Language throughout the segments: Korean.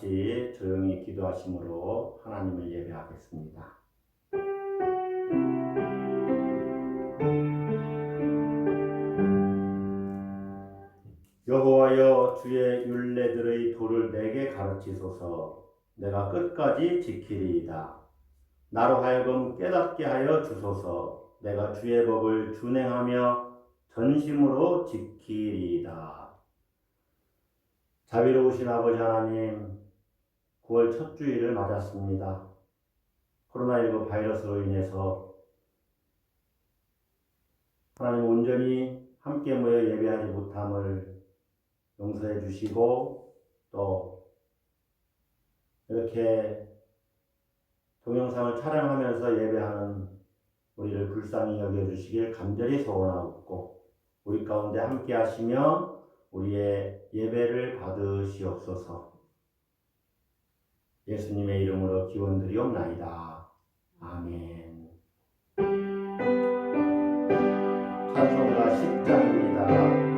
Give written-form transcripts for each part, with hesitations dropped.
같이 조용히 기도하심으로 하나님을 예배하겠습니다. 여호와여, 주의 율례들의 도를 내게 가르치소서. 내가 끝까지 지키리이다. 나로 하여금 깨닫게 하여 주소서. 내가 주의 법을 준행하며 전심으로 지키리이다. 자비로우신 아버지 하나님, 9월 첫 주일을 맞았습니다. 코로나19 바이러스로 인해서 하나님 온전히 함께 모여 예배하지 못함을 용서해 주시고, 또 이렇게 동영상을 촬영하면서 예배하는 우리를 불쌍히 여겨주시길 간절히 소원하옵고, 우리 가운데 함께 하시며 우리의 예배를 받으시옵소서. 예수님의 이름으로 기원드리옵나이다. 아멘. 찬송가 10장입니다.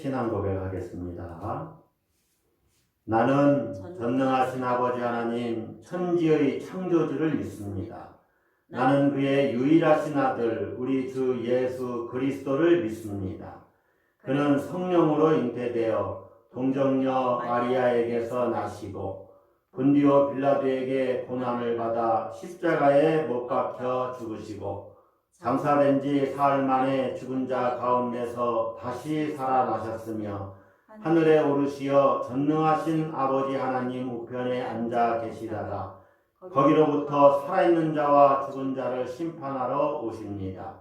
신앙 고백하겠습니다. 나는 전능하신 아버지 하나님 천지의 창조주를 믿습니다. 나는 그의 유일하신 아들 우리 주 예수 그리스도를 믿습니다. 그는 성령으로 잉태되어 동정녀 마리아에게서 나시고 본디오 빌라도에게 고난을 받아 십자가에 못 박혀 죽으시고 장사된 지 사흘 만에 죽은 자 가운데서 다시 살아나셨으며 하늘에 오르시어 전능하신 아버지 하나님 우편에 앉아 계시다가 거기로부터 살아있는 자와 죽은 자를 심판하러 오십니다.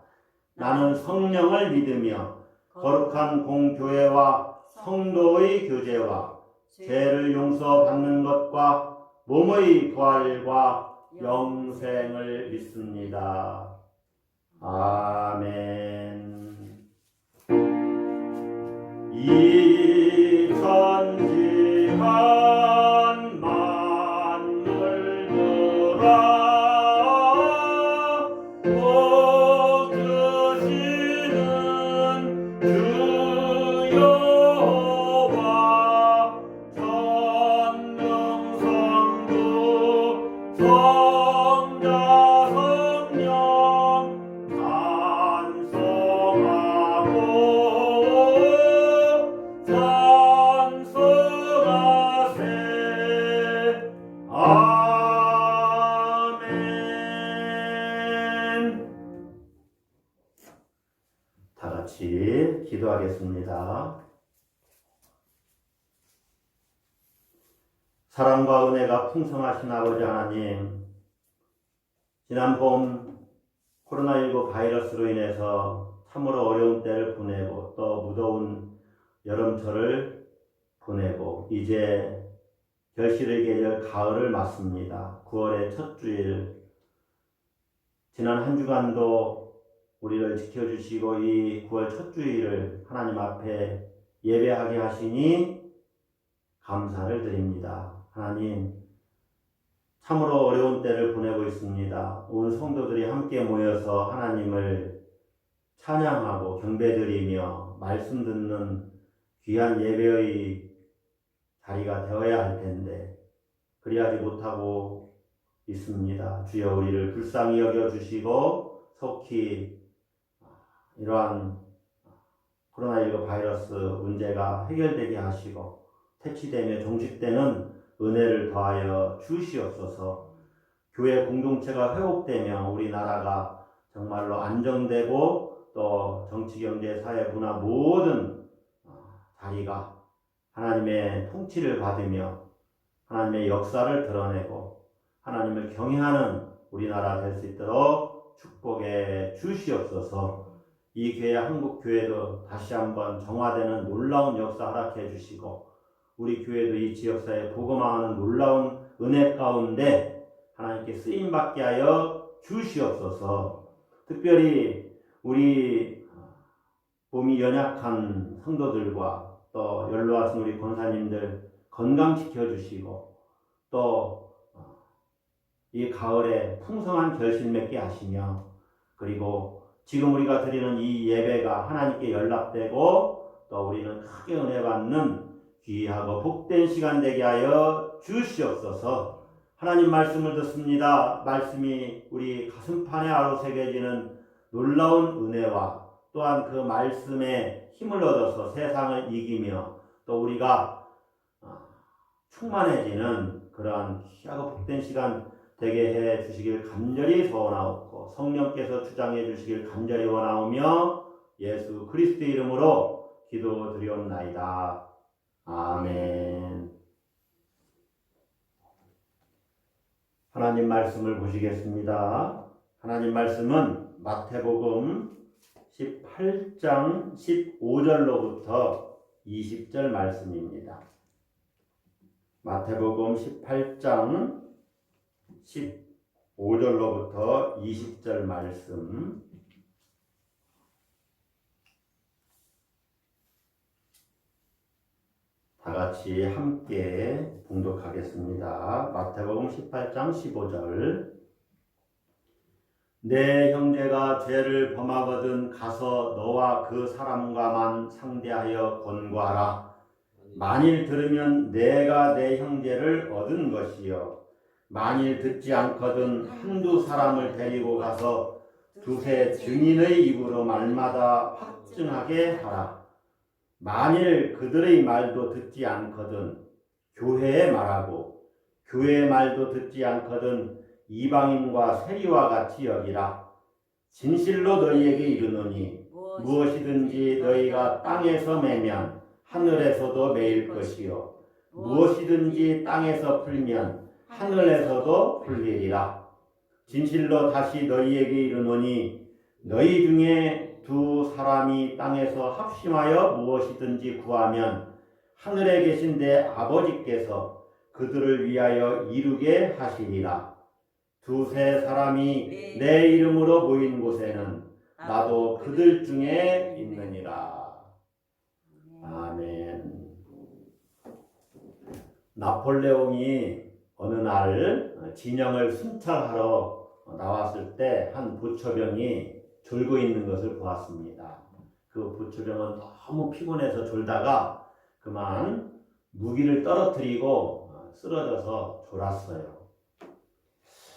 나는 성령을 믿으며 거룩한 공교회와 성도의 교제와 죄를 용서받는 것과 몸의 부활과 영생을 믿습니다. 아멘. 이천지간 만물들아 복 주시는 주 여호와 전능성부 성자 성령 찬송하고 기도하겠습니다. 사랑과 은혜가 풍성하신 아버지 하나님, 지난 봄 코로나19 바이러스로 인해서 참으로 어려운 때를 보내고 또 무더운 여름철을 보내고 이제 결실의 계절 가을을 맞습니다. 9월의 첫 주일, 지난 한 주간도 우리를 지켜주시고 이 9월 첫 주일을 하나님 앞에 예배하게 하시니 감사를 드립니다. 하나님, 참으로 어려운 때를 보내고 있습니다. 온 성도들이 함께 모여서 하나님을 찬양하고 경배드리며 말씀 듣는 귀한 예배의 자리가 되어야 할 텐데 그리하지 못하고 있습니다. 주여 우리를 불쌍히 여겨주시고 속히 이러한 코로나19 바이러스 문제가 해결되게 하시고 퇴치되며 종식되는 은혜를 더하여 주시옵소서. 교회 공동체가 회복되며 우리나라가 정말로 안정되고 또 정치, 경제, 사회, 문화 모든 자리가 하나님의 통치를 받으며 하나님의 역사를 드러내고 하나님을 경외하는 우리나라 될 수 있도록 축복해 주시옵소서. 이 교회 한국교회도 다시 한번 정화되는 놀라운 역사 허락해 주시고 우리 교회도 이 지역사회에 복음화하는 놀라운 은혜 가운데 하나님께 쓰임받게 하여 주시옵소서. 특별히 우리 몸이 연약한 성도들과 또 연로하신 우리 권사님들 건강시켜 주시고 또 이 가을에 풍성한 결실 맺게 하시며 그리고 지금 우리가 드리는 이 예배가 하나님께 연락되고 또 우리는 크게 은혜 받는 귀하고 복된 시간 되게 하여 주시옵소서. 하나님 말씀을 듣습니다. 말씀이 우리 가슴판에 아로새겨지는 놀라운 은혜와 또한 그 말씀에 힘을 얻어서 세상을 이기며 또 우리가 충만해지는 그러한 귀하고 복된 시간 되게 해 주시길 간절히 소원하옵고 성령께서 주장해 주시길 간절히 원하오며 예수 그리스도의 이름으로 기도드리옵나이다. 아멘. 하나님 말씀을 보시겠습니다. 하나님 말씀은 마태복음 18장 15절로부터 20절 말씀입니다. 마태복음 18장 15절로부터 20절 말씀 다 같이 함께 봉독하겠습니다. 마태복음 18장 15절. 내 형제가 죄를 범하거든 가서 너와 그 사람과만 상대하여 권고하라. 만일 들으면 내가 내 형제를 얻은 것이요 만일 듣지 않거든 한두 사람을 데리고 가서 두세 증인의 입으로 말마다 확증하게 하라. 만일 그들의 말도 듣지 않거든 교회의 말하고 교회의 말도 듣지 않거든 이방인과 세리와 같이 여기라. 진실로 너희에게 이르노니 무엇이든지 너희가 땅에서 매면 하늘에서도 매일 것이요 무엇이든지 땅에서 풀면 하늘에서도 풀리리라. 진실로 다시 너희에게 이르노니 너희 중에 두 사람이 땅에서 합심하여 무엇이든지 구하면 하늘에 계신 내 아버지께서 그들을 위하여 이루게 하시리라. 두세 사람이 내 이름으로 모인 곳에는 나도 그들 중에 있느니라. 아멘. 나폴레옹이 어느 날 진영을 순찰하러 나왔을 때 한 부처병이 졸고 있는 것을 보았습니다. 그 부처병은 너무 피곤해서 졸다가 그만 무기를 떨어뜨리고 쓰러져서 졸았어요.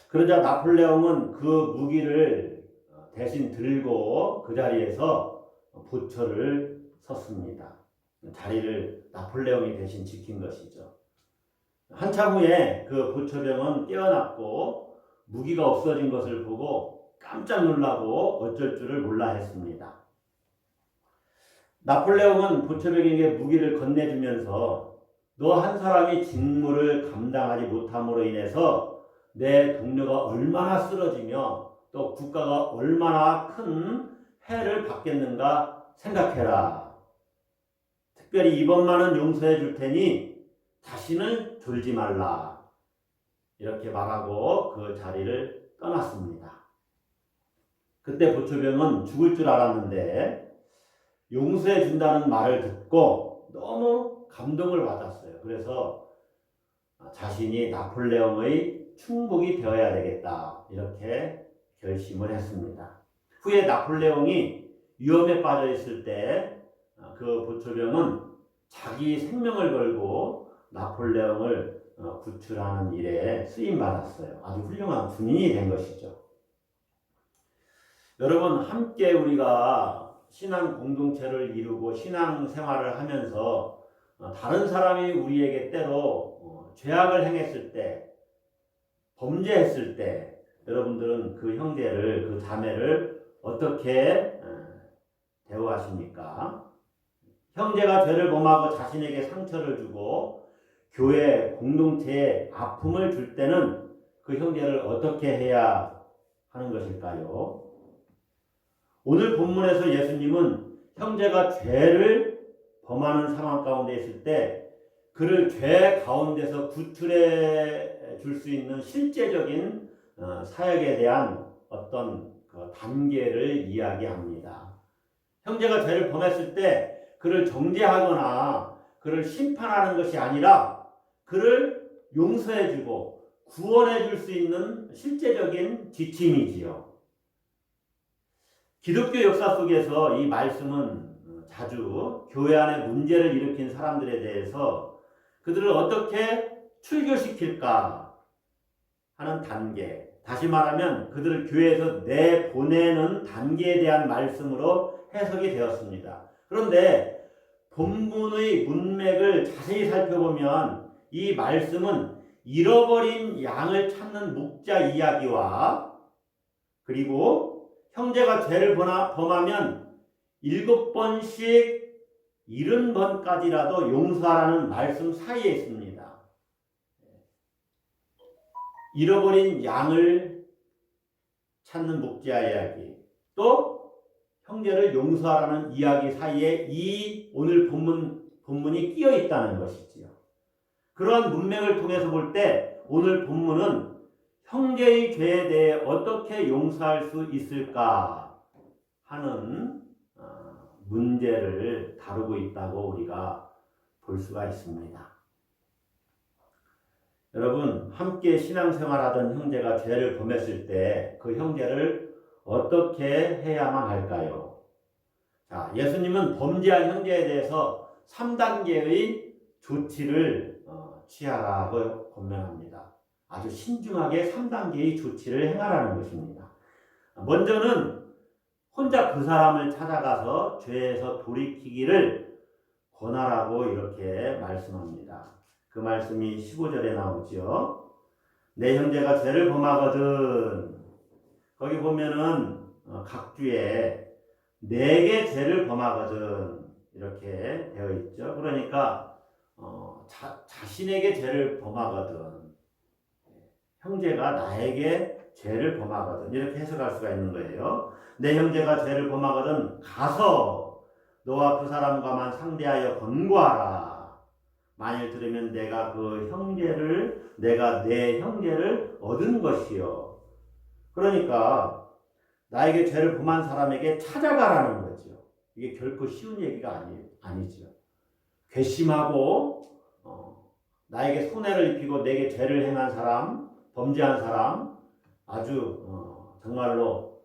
그러자 나폴레옹은 그 무기를 대신 들고 그 자리에서 부처를 섰습니다. 자리를 나폴레옹이 대신 지킨 것이죠. 한참 후에 그 부처병은 깨어났고 무기가 없어진 것을 보고 깜짝 놀라고 어쩔 줄을 몰라 했습니다. 나폴레옹은 보초병에게 무기를 건네주면서 너 한 사람이 직무를 감당하지 못함으로 인해서 내 동료가 얼마나 쓰러지며 또 국가가 얼마나 큰 해를 받겠는가 생각해라. 특별히 이번만은 용서해 줄 테니 다시는 졸지 말라. 이렇게 말하고 그 자리를 떠났습니다. 그때 보초병은 죽을 줄 알았는데 용서해 준다는 말을 듣고 너무 감동을 받았어요. 그래서 자신이 나폴레옹의 충복이 되어야 되겠다. 이렇게 결심을 했습니다. 후에 나폴레옹이 위험에 빠져 있을 때 그 보초병은 자기 생명을 걸고 나폴레옹을 구출하는 일에 쓰임 받았어요. 아주 훌륭한 군인이 된 것이죠. 여러분, 함께 우리가 신앙 공동체를 이루고 신앙 생활을 하면서 다른 사람이 우리에게 때로 죄악을 행했을 때, 범죄했을 때 여러분들은 그 형제를, 그 자매를 어떻게 대우하십니까? 형제가 죄를 범하고 자신에게 상처를 주고 교회 공동체에 아픔을 줄 때는 그 형제를 어떻게 해야 하는 것일까요? 오늘 본문에서 예수님은 형제가 죄를 범하는 상황 가운데 있을 때 그를 죄 가운데서 구출해 줄 수 있는 실제적인 사역에 대한 어떤 그 단계를 이야기합니다. 형제가 죄를 범했을 때 그를 정죄하거나 그를 심판하는 것이 아니라 그를 용서해주고 구원해 줄 수 있는 실제적인 지침이지요. 기독교 역사 속에서 이 말씀은 자주 교회 안에 문제를 일으킨 사람들에 대해서 그들을 어떻게 출교시킬까 하는 단계, 다시 말하면 그들을 교회에서 내보내는 단계에 대한 말씀으로 해석이 되었습니다. 그런데 본문의 문맥을 자세히 살펴보면 이 말씀은 잃어버린 양을 찾는 목자 이야기와 그리고 형제가 죄를 범하면 7번씩 70번까지라도 용서하라는 말씀 사이에 있습니다. 잃어버린 양을 찾는 목자 이야기, 또 형제를 용서하라는 이야기 사이에 이 오늘 본문이 끼어 있다는 것이지요. 그러한 문맥을 통해서 볼 때 오늘 본문은 형제의 죄에 대해 어떻게 용서할 수 있을까 하는 문제를 다루고 있다고 우리가 볼 수가 있습니다. 여러분, 함께 신앙생활하던 형제가 죄를 범했을 때 그 형제를 어떻게 해야만 할까요? 자, 예수님은 범죄한 형제에 대해서 3단계의 조치를 취하라고 권면합니다. 아주 신중하게 3단계의 조치를 행하라는 것입니다. 먼저는 혼자 그 사람을 찾아가서 죄에서 돌이키기를 권하라고 이렇게 말씀합니다. 그 말씀이 15절에 나오죠. 내 형제가 죄를 범하거든. 거기 보면은 각 주에 4개 죄를 범하거든 이렇게 되어 있죠. 그러니까 자신에게 죄를 범하거든, 형제가 나에게 죄를 범하거든 이렇게 해석할 수가 있는 거예요. 내 형제가 죄를 범하거든 가서 너와 그 사람과만 상대하여 권고하라. 만일 들으면 내가 내 형제를 얻은 것이요. 그러니까 나에게 죄를 범한 사람에게 찾아가라는 거죠. 이게 결코 쉬운 얘기가 아니죠. 괘씸하고 나에게 손해를 입히고 내게 죄를 행한 사람, 범죄한 사람, 아주 정말로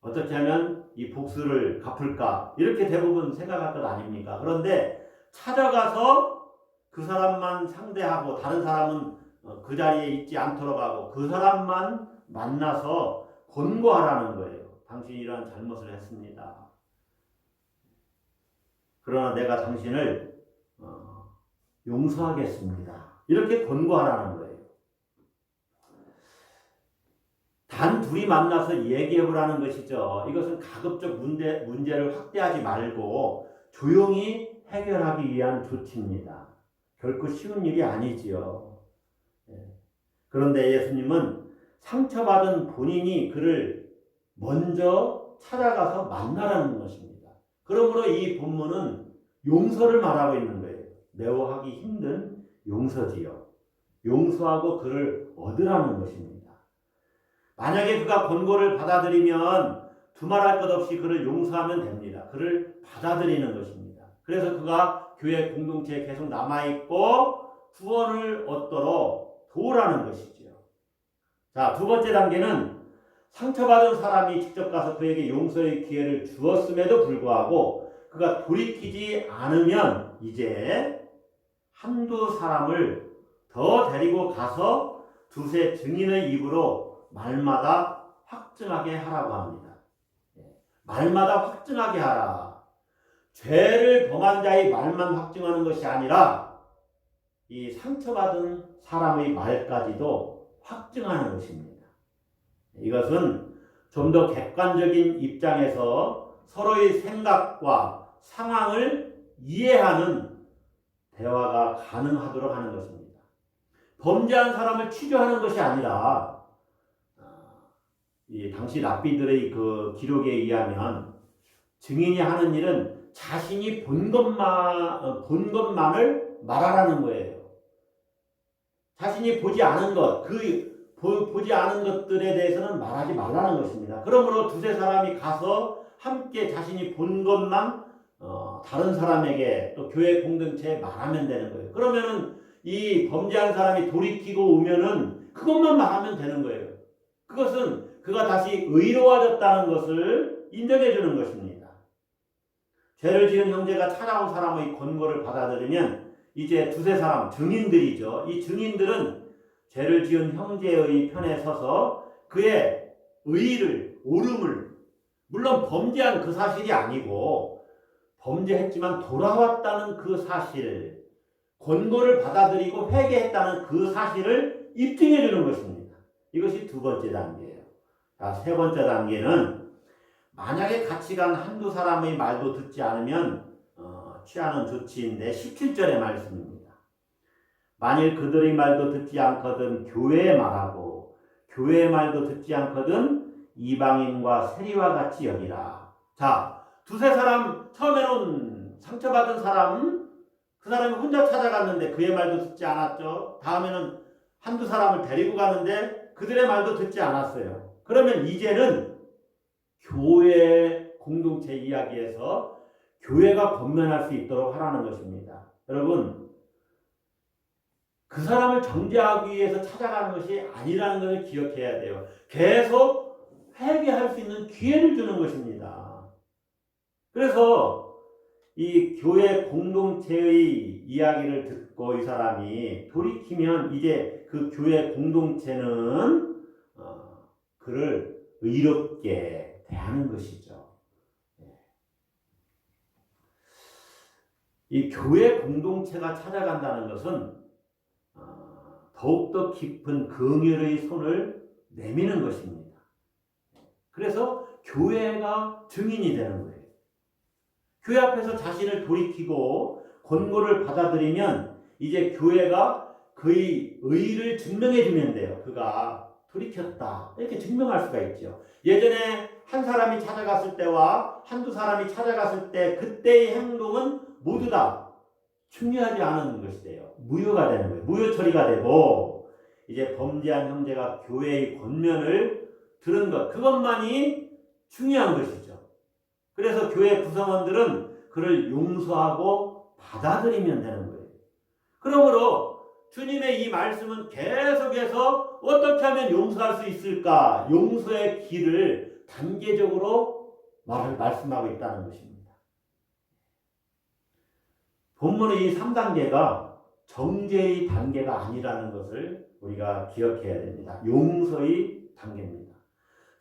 어떻게 하면 이 복수를 갚을까 이렇게 대부분 생각할 것 아닙니까? 그런데 찾아가서 그 사람만 상대하고 다른 사람은 그 자리에 있지 않도록 하고 그 사람만 만나서 권고하라는 거예요. 당신이 이러한 잘못을 했습니다. 그러나 내가 당신을 용서하겠습니다. 이렇게 권고하라는 거예요. 단 둘이 만나서 얘기해 보라는 것이죠. 이것은 가급적 문제를 확대하지 말고 조용히 해결하기 위한 조치입니다. 결코 쉬운 일이 아니지요. 그런데 예수님은 상처받은 본인이 그를 먼저 찾아가서 만나라는 것입니다. 그러므로 이 본문은 용서를 말하고 있는 거예요. 매우 하기 힘든 용서지요. 용서하고 그를 얻으라는 것입니다. 만약에 그가 권고를 받아들이면 두말할 것 없이 그를 용서하면 됩니다. 그를 받아들이는 것입니다. 그래서 그가 교회 공동체에 계속 남아있고 구원을 얻도록 도우라는 것이지요. 자, 두 번째 단계는 상처받은 사람이 직접 가서 그에게 용서의 기회를 주었음에도 불구하고 그가 돌이키지 않으면 이제 한두 사람을 더 데리고 가서 두세 증인의 입으로 말마다 확증하게 하라고 합니다. 말마다 확증하게 하라. 죄를 범한 자의 말만 확증하는 것이 아니라 이 상처받은 사람의 말까지도 확증하는 것입니다. 이것은 좀 더 객관적인 입장에서 서로의 생각과 상황을 이해하는 대화가 가능하도록 하는 것입니다. 범죄한 사람을 치료하는 것이 아니라 이 당시 랍비들의 그 기록에 의하면 증인이 하는 일은 자신이 본 것만을 말하라는 거예요. 자신이 보지 않은 것, 보지 않은 것들에 대해서는 말하지 말라는 것입니다. 그러므로 두세 사람이 가서 함께 자신이 본 것만 다른 사람에게 또 교회 공동체에 말하면 되는 거예요. 그러면은 이 범죄한 사람이 돌이키고 오면은 그것만 말하면 되는 거예요. 그것은 그가 다시 의로워졌다는 것을 인정해 주는 것입니다. 죄를 지은 형제가 찾아온 사람의 권고를 받아들이면 이제 두세 사람, 증인들이죠. 이 증인들은 죄를 지은 형제의 편에 서서 그의 의의를, 옳음을, 물론 범죄한 그 사실이 아니고 범죄했지만 돌아왔다는 그 사실, 권고를 받아들이고 회개했다는 그 사실을 입증해 주는 것입니다. 이것이 두 번째 단계예요. 자, 세 번째 단계는 만약에 같이 간 한두 사람의 말도 듣지 않으면 취하는 조치인데 17절의 말씀입니다. 만일 그들의 말도 듣지 않거든 교회의 말하고 교회의 말도 듣지 않거든 이방인과 세리와 같이 여기라. 자, 두세 사람, 처음에는 상처받은 사람, 그 사람이 혼자 찾아갔는데 그의 말도 듣지 않았죠. 다음에는 한두 사람을 데리고 가는데 그들의 말도 듣지 않았어요. 그러면 이제는 교회 공동체 이야기에서 교회가 권면할 수 있도록 하라는 것입니다. 여러분, 그 사람을 정죄하기 위해서 찾아가는 것이 아니라는 것을 기억해야 돼요. 계속 회개할 수 있는 기회를 주는 것입니다. 그래서 이 교회 공동체의 이야기를 듣고 이 사람이 돌이키면 이제 그 교회 공동체는 그를 의롭게 대하는 것이죠. 이 교회 공동체가 찾아간다는 것은 더욱더 깊은 긍휼의 손을 내미는 것입니다. 그래서 교회가 증인이 되는 거예요. 교회 앞에서 자신을 돌이키고 권고를 받아들이면 이제 교회가 그의 의의를 증명해 주면 돼요. 그가 돌이켰다. 이렇게 증명할 수가 있죠. 예전에 한 사람이 찾아갔을 때와 한두 사람이 찾아갔을 때 그때의 행동은 모두 다 중요하지 않은 것이 돼요. 무효가 되는 거예요. 무효 처리가 되고 이제 범죄한 형제가 교회의 권면을 들은 것, 그것만이 중요한 것이죠. 그래서 교회 구성원들은 그를 용서하고 받아들이면 되는 거예요. 그러므로 주님의 이 말씀은 계속해서 어떻게 하면 용서할 수 있을까? 용서의 길을 단계적으로 말씀하고 있다는 것입니다. 본문의 이 3단계가 정죄의 단계가 아니라는 것을 우리가 기억해야 됩니다. 용서의 단계입니다.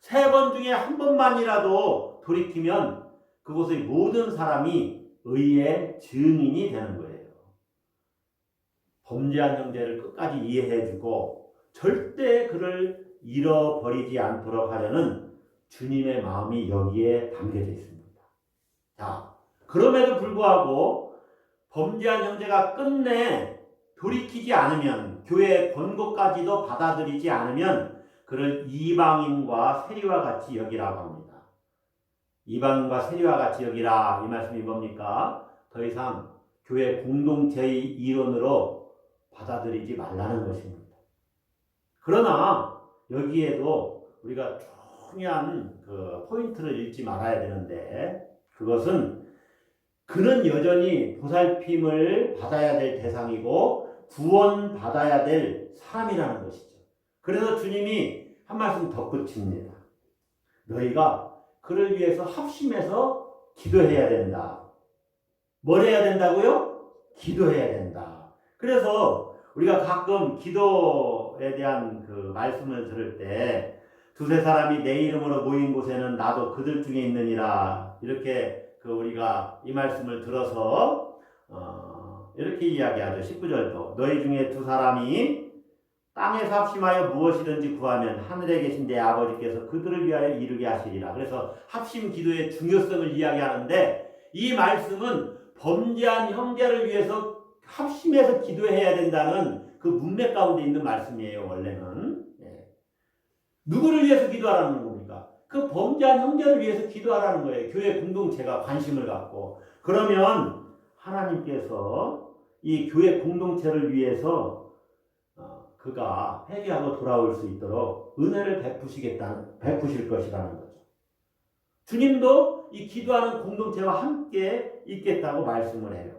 3번 중에 한 번만이라도 돌이키면 그곳의 모든 사람이 의의 증인이 되는 거예요. 범죄한 형제를 끝까지 이해해주고 절대 그를 잃어버리지 않도록 하려는 주님의 마음이 여기에 담겨져 있습니다. 자, 그럼에도 불구하고 범죄한 형제가 끝내 돌이키지 않으면, 교회의 권고까지도 받아들이지 않으면 그를 이방인과 세리와 같이 여기라고 합니다. 이방인과 세리와 같이 여기라, 이 말씀이 뭡니까? 더 이상 교회 공동체의 일원으로 받아들이지 말라는 것입니다. 그러나 여기에도 우리가 중요한 그 포인트를 잃지 말아야 되는데, 그것은 그는 여전히 보살핌을 받아야 될 대상이고 구원받아야 될 사람이라는 것이죠. 그래서 주님이 한 말씀 덧붙입니다. 너희가 그를 위해서 합심해서 기도해야 된다. 뭘 해야 된다고요? 기도해야 된다. 그래서 우리가 가끔 기도에 대한 그 말씀을 들을 때 두세 사람이 내 이름으로 모인 곳에는 나도 그들 중에 있느니라, 이렇게 우리가 이 말씀을 들어서 이렇게 이야기하죠. 19절도 너희 중에 두 사람이 땅에서 합심하여 무엇이든지 구하면 하늘에 계신 내 아버지께서 그들을 위하여 이루게 하시리라. 그래서 합심 기도의 중요성을 이야기하는데, 이 말씀은 범죄한 형제를 위해서 합심해서 기도해야 된다는 그 문맥 가운데 있는 말씀이에요. 원래는 누구를 위해서 기도하라는 겁니까? 그 범죄한 형제를 위해서 기도하라는 거예요. 교회 공동체가 관심을 갖고. 그러면 하나님께서 이 교회 공동체를 위해서 그가 회개하고 돌아올 수 있도록 은혜를 베푸실 것이라는 거죠. 주님도 이 기도하는 공동체와 함께 있겠다고 말씀을 해요.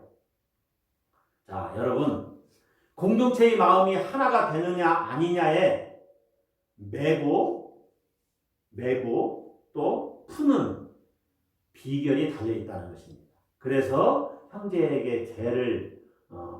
자, 여러분, 공동체의 마음이 하나가 되느냐 아니냐에 매고 또 푸는 비결이 달려있다는 것입니다. 그래서 형제에게 죄를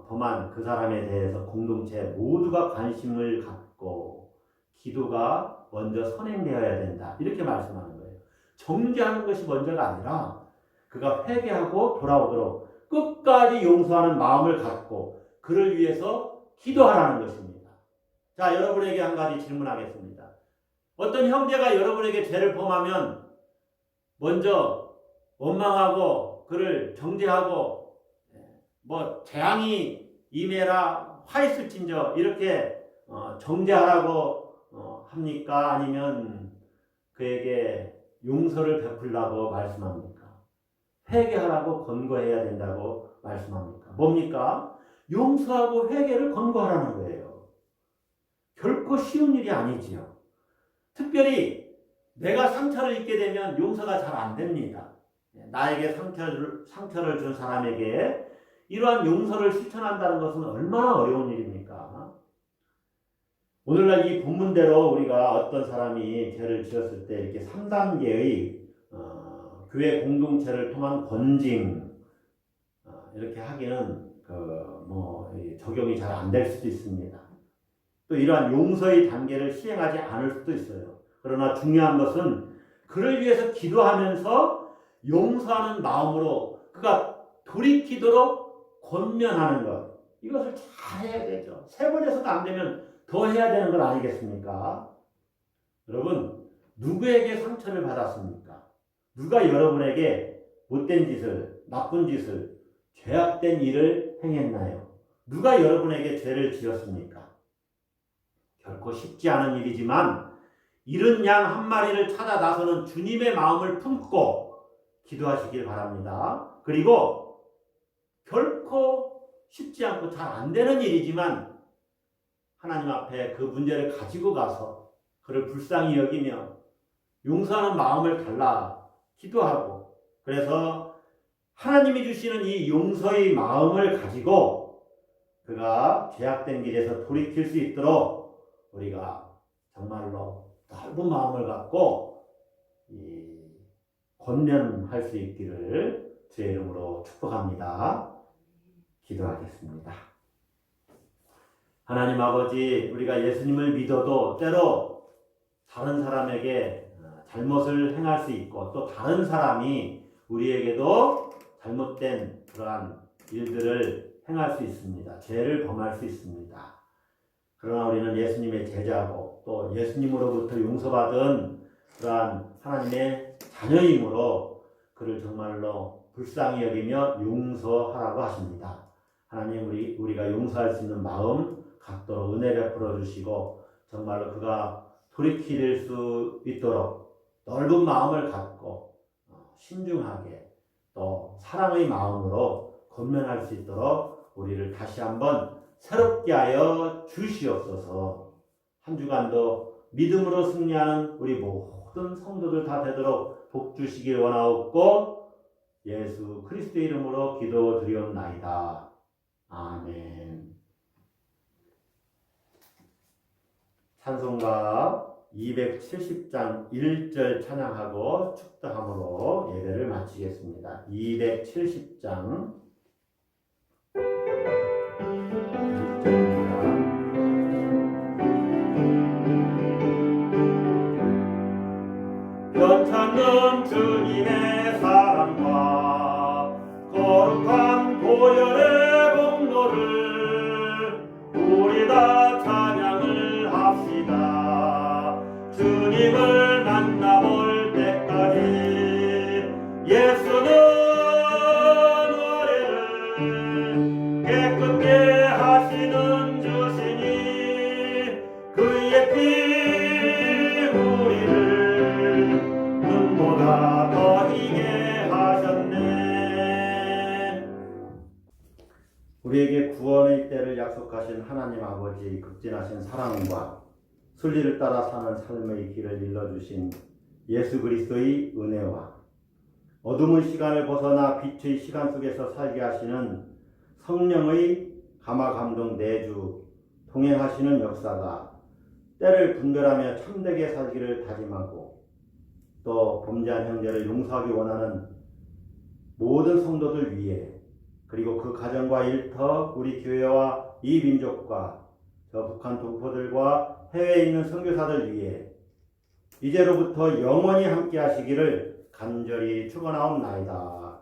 범한 그 사람에 대해서 공동체 모두가 관심을 갖고 기도가 먼저 선행되어야 된다, 이렇게 말씀하는 거예요. 정죄하는 것이 먼저가 아니라 그가 회개하고 돌아오도록 끝까지 용서하는 마음을 갖고 그를 위해서 기도하라는 것입니다. 자, 여러분에게 한 가지 질문하겠습니다. 어떤 형제가 여러분에게 죄를 범하면 먼저 원망하고 그를 정죄하고 재앙이 임해라 화있을진저 이렇게 정죄하라고 합니까? 아니면 그에게 용서를 베풀라고 말씀합니까? 회개하라고 권고해야 된다고 말씀합니까? 뭡니까? 용서하고 회개를 권고하라는 거예요. 결코 쉬운 일이 아니지요. 특별히 내가 상처를 입게 되면 용서가 잘 안 됩니다. 나에게 상처를 준 사람에게 이러한 용서를 실천한다는 것은 얼마나 어려운 일입니까? 오늘날 이 본문대로 우리가 어떤 사람이 죄를 지었을 때 이렇게 3단계의 교회 공동체를 통한 권징 이렇게 하기는 적용이 잘 안 될 수도 있습니다. 또 이러한 용서의 단계를 시행하지 않을 수도 있어요. 그러나 중요한 것은 그를 위해서 기도하면서 용서하는 마음으로 그가 돌이키도록 권면하는 것, 이것을 잘 해야 되죠. 3번에서도 안 되면 더 해야 되는 것 아니겠습니까? 여러분, 누구에게 상처를 받았습니까? 누가 여러분에게 못된 짓을, 나쁜 짓을, 죄악된 일을 행했나요? 누가 여러분에게 죄를 지었습니까? 결코 쉽지 않은 일이지만 잃은 양 한 마리를 찾아 나서는 주님의 마음을 품고 기도하시길 바랍니다. 그리고 결코 쉽지 않고 잘 안 되는 일이지만 하나님 앞에 그 문제를 가지고 가서 그를 불쌍히 여기며 용서하는 마음을 달라 기도하고, 그래서 하나님이 주시는 이 용서의 마음을 가지고 그가 죄악된 길에서 돌이킬 수 있도록 우리가 정말로 넓은 마음을 갖고 권면할 수 있기를 주의 이름으로 축복합니다. 기도하겠습니다. 하나님 아버지, 우리가 예수님을 믿어도 때로 다른 사람에게 잘못을 행할 수 있고 또 다른 사람이 우리에게도 잘못된 그러한 일들을 행할 수 있습니다. 죄를 범할 수 있습니다. 그러나 우리는 예수님의 제자고 또 예수님으로부터 용서받은 그러한 하나님의 자녀이므로 그를 정말로 불쌍히 여기며 용서하라고 하십니다. 하나님 우리가 용서할 수 있는 마음 갖도록 은혜 베풀어 주시고 정말로 그가 돌이킬 수 있도록 넓은 마음을 갖고 신중하게 또 사랑의 마음으로 권면할 수 있도록 우리를 다시 한번 새롭게 하여 주시옵소서. 한 주간도 믿음으로 승리하는 우리 모든 성도들 다 되도록 복 주시길 원하옵고 예수 그리스도의 이름으로 기도드리옵나이다. 아멘. 찬송가 270장 1절 찬양하고 축도함으로 예배를 마치겠습니다. 270장 1절입니다. 변찮는 주님의 사랑과 거룩한 보혈의 공로를 우리 다 찬양을 합시다. 주님을 만나볼 때까지 예수는 우리를 깨끗게 하시는 주시니 그의 피 우리를 눈보다 더 희게 하셨네. 우리에게 구원의 때를 약속하신 하나님 아버지의 극진하신 사랑과 순리를 따라 사는 삶의 길을 일러주신 예수 그리스도의 은혜와 어둠의 시간을 벗어나 빛의 시간 속에서 살게 하시는 성령의 감화감동 내주 동행하시는 역사가 때를 분별하며 참되게 살기를 다짐하고 또 범죄한 형제를 용서하기 원하는 모든 성도들 위해 그리고 그 가정과 일터 우리 교회와 이 민족과 저 북한 동포들과 해외에 있는 선교사들 위해 이제로부터 영원히 함께 하시기를 간절히 축원하옵나이다.